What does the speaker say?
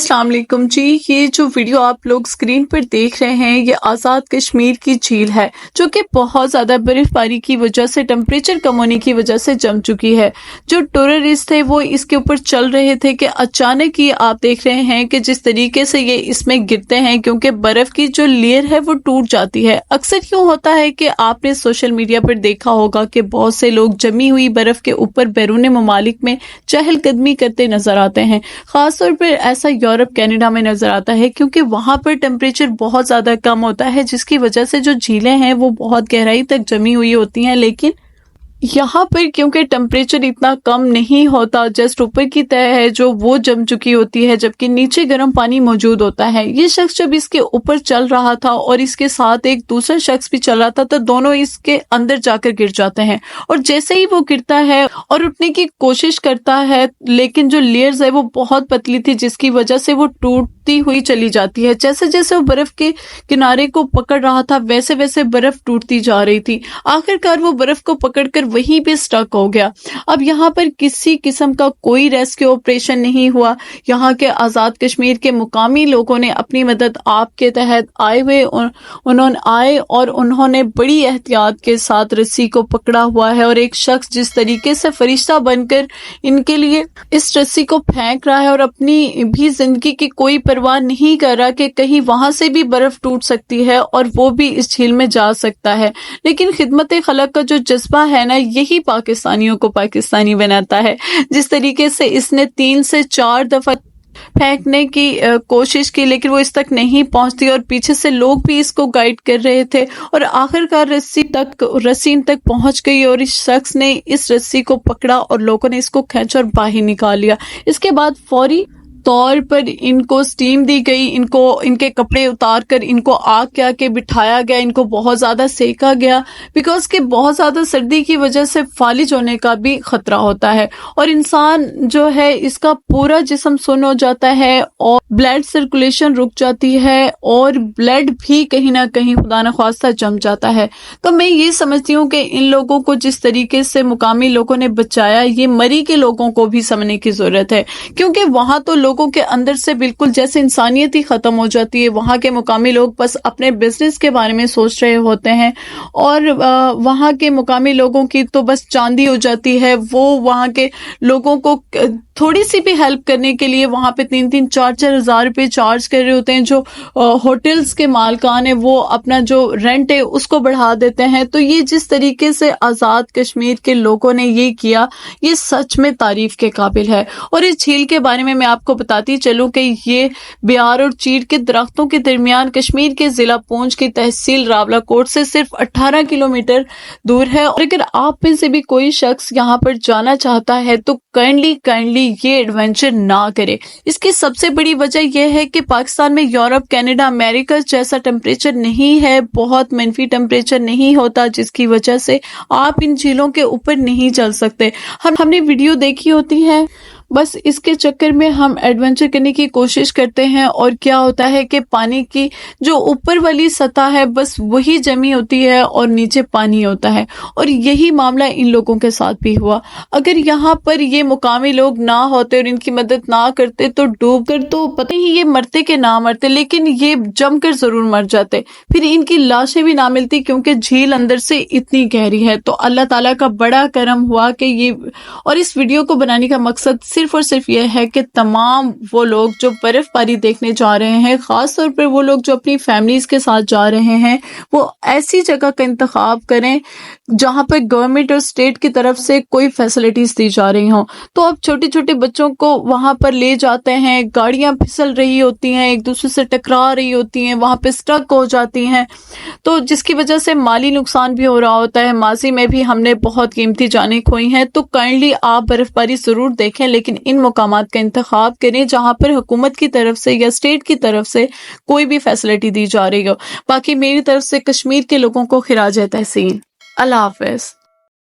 अस्सलाम वालेकुम जी। ये जो वीडियो आप लोग स्क्रीन पर देख रहे हैं ये आज़ाद कश्मीर की झील है जो कि बहुत ज़्यादा बर्फबारी की वजह से टेम्परेचर कम होने की वजह से जम चुकी है। जो टूरिस्ट थे वो इसके ऊपर चल रहे थे कि अचानक ही आप देख रहे हैं कि जिस तरीके से ये इसमें गिरते हैं, क्योंकि बर्फ की जो लेयर है वो टूट जाती है। अक्सर यूँ होता है कि आपने सोशल मीडिया पर देखा होगा कि बहुत से लोग जमी हुई बर्फ के ऊपर बैरून मुमालिक में चहलकदमी करते नजर आते हैं। खासतौर पर ऐसा यूरोप कनाडा में नजर आता है क्योंकि वहां पर टेम्परेचर बहुत ज्यादा कम होता है, जिसकी वजह से जो झीलें हैं वो बहुत गहराई तक जमी हुई होती हैं। लेकिन यहाँ पर क्योंकि टेम्परेचर इतना कम नहीं होता, जस्ट ऊपर की तह है जो वो जम चुकी होती है, जबकि नीचे गर्म पानी मौजूद होता है। ये शख्स जब इसके ऊपर चल रहा था और इसके साथ एक दूसरा शख्स भी चल रहा था तो दोनों इसके अंदर जाकर गिर जाते हैं। और जैसे ही वो गिरता है और उठने की कोशिश करता है, लेकिन जो लेयर्स है वो बहुत पतली थी, जिसकी वजह से वो टूटती हुई चली जाती है। जैसे जैसे वो बर्फ के किनारे को पकड़ रहा था वैसे वैसे बर्फ टूटती जा रही थी। आखिरकार वो बर्फ को पकड़कर वहीं पे स्टक हो गया। अब यहाँ पर किसी किस्म का कोई रेस्क्यू ऑपरेशन नहीं हुआ। यहाँ के आज़ाद कश्मीर के मुकामी लोगों ने अपनी मदद आपके तहत आए हुए उन्होंने बड़ी एहतियात के साथ रस्सी को पकड़ा हुआ है, और एक शख्स जिस तरीके से फरिश्ता बनकर इनके लिए इस रस्सी को फेंक रहा है और अपनी भी जिंदगी की कोई परवाह नहीं कर रहा कि कहीं वहां से भी बर्फ टूट सकती है और वो भी इस झील में जा सकता है। लेकिन खिदमत खलक का जो जज्बा है ना, यही पाकिस्तानियों को पाकिस्तानी बनाता है। जिस तरीके से इसने 3 से 4 दफा फेंकने की कोशिश की लेकिन वो इस तक नहीं पहुंचती, और पीछे से लोग भी इसको गाइड कर रहे थे, और आखिरकार रस्सी तक पहुंच गई और इस शख्स ने इस रस्सी को पकड़ा और लोगों ने इसको खींचा और बाहर निकाल लिया। इसके बाद फौरी तौर पर इनको स्टीम दी गई, इनके कपड़े उतार कर इनको आग के आके बिठाया गया, इनको बहुत ज़्यादा सेका गया, बिकॉज कि बहुत ज़्यादा सर्दी की वजह से फालिज होने का भी खतरा होता है और इंसान जो है इसका पूरा जिस्म सुन्न हो जाता है और ब्लड सर्कुलेशन रुक जाती है और ब्लड भी कहीं ना कहीं खुदा न ख्वास्ता जम जाता है। तो मैं ये समझती हूँ कि इन लोगों को जिस तरीके से मुकामी लोगों ने बचाया, ये मरी के लोगों को भी समझने की जरूरत है, क्योंकि वहां तो लोगों के अंदर से बिल्कुल जैसे इंसानियत ही खत्म हो जाती है। वहां के मुकामी लोग बस अपने बिजनेस के बारे में सोच रहे होते हैं और वहां के मुकामी लोगों की तो बस चांदी हो जाती है। वो वहां के लोगों को थोड़ी सी भी हेल्प करने के लिए वहां पे 3-3, 4-4 हज़ार रुपए चार्ज कर रहे होते हैं। जो होटल्स के मालकान है वो अपना जो रेंट है उसको बढ़ा देते हैं। तो ये जिस तरीके से आज़ाद कश्मीर के लोगों ने ये किया, ये सच में तारीफ के काबिल है। और इस झील के बारे में मैं आपको बताती चलूं कि ये बियार और चीड़ के दरख्तों के दरमियान कश्मीर के जिला पूंछ की तहसील रावलाकोट से सिर्फ 18 किलोमीटर दूर है। और अगर आप में से भी कोई शख्स यहाँ पर जाना चाहता है तो काइंडली ये एडवेंचर ना करे। इसकी सबसे बड़ी वजह यह है कि पाकिस्तान में यूरोप, कनाडा, अमेरिका जैसा टेम्परेचर नहीं है, बहुत मनफी टेम्परेचर नहीं होता, जिसकी वजह से आप इन झीलों के ऊपर नहीं चल सकते। हमने वीडियो देखी होती है, बस इसके चक्कर में हम एडवेंचर करने की कोशिश करते हैं और क्या होता है कि पानी की जो ऊपर वाली सतह है बस वही जमी होती है और नीचे पानी होता है। और यही मामला इन लोगों के साथ भी हुआ। अगर यहाँ पर ये मुकामी लोग ना होते और इनकी मदद ना करते तो डूब कर तो पता ही ये मरते के ना मरते, लेकिन ये जम कर जरूर मर जाते। फिर इनकी लाशें भी ना मिलती क्योंकि झील अंदर से इतनी गहरी है। तो अल्लाह ताला का बड़ा करम हुआ कि ये, और इस वीडियो को बनाने का मकसद सिर्फ और सिर्फ यह है कि तमाम वो लोग जो बर्फबारी देखने जा रहे हैं, खास तौर पर वो लोग जो अपनी फैमिलीज के साथ जा रहे हैं, वो ऐसी जगह का इंतखाब करें जहां पर गवर्नमेंट और स्टेट की तरफ से कोई फैसिलिटीज दी जा रही हों। तो अब छोटे छोटे बच्चों को वहां पर ले जाते हैं, गाड़ियां फिसल रही होती हैं, एक दूसरे से टकरा रही होती हैं, वहां पे स्टक हो जाती हैं, तो जिसकी वजह से माली नुकसान भी हो रहा होता है। माजी में भी हमने बहुत कीमती जानें खोई हैं। तो काइंडली आप बर्फबारी जरूर देखें, लेकिन इन मुकामात का इंतखाब करें जहां पर हुकूमत की तरफ से या स्टेट की तरफ से कोई भी फैसिलिटी दी जा रही हो। बाकी मेरी तरफ से कश्मीर के लोगों को खिराज तहसीन। अल्लाह हाफ़िज़।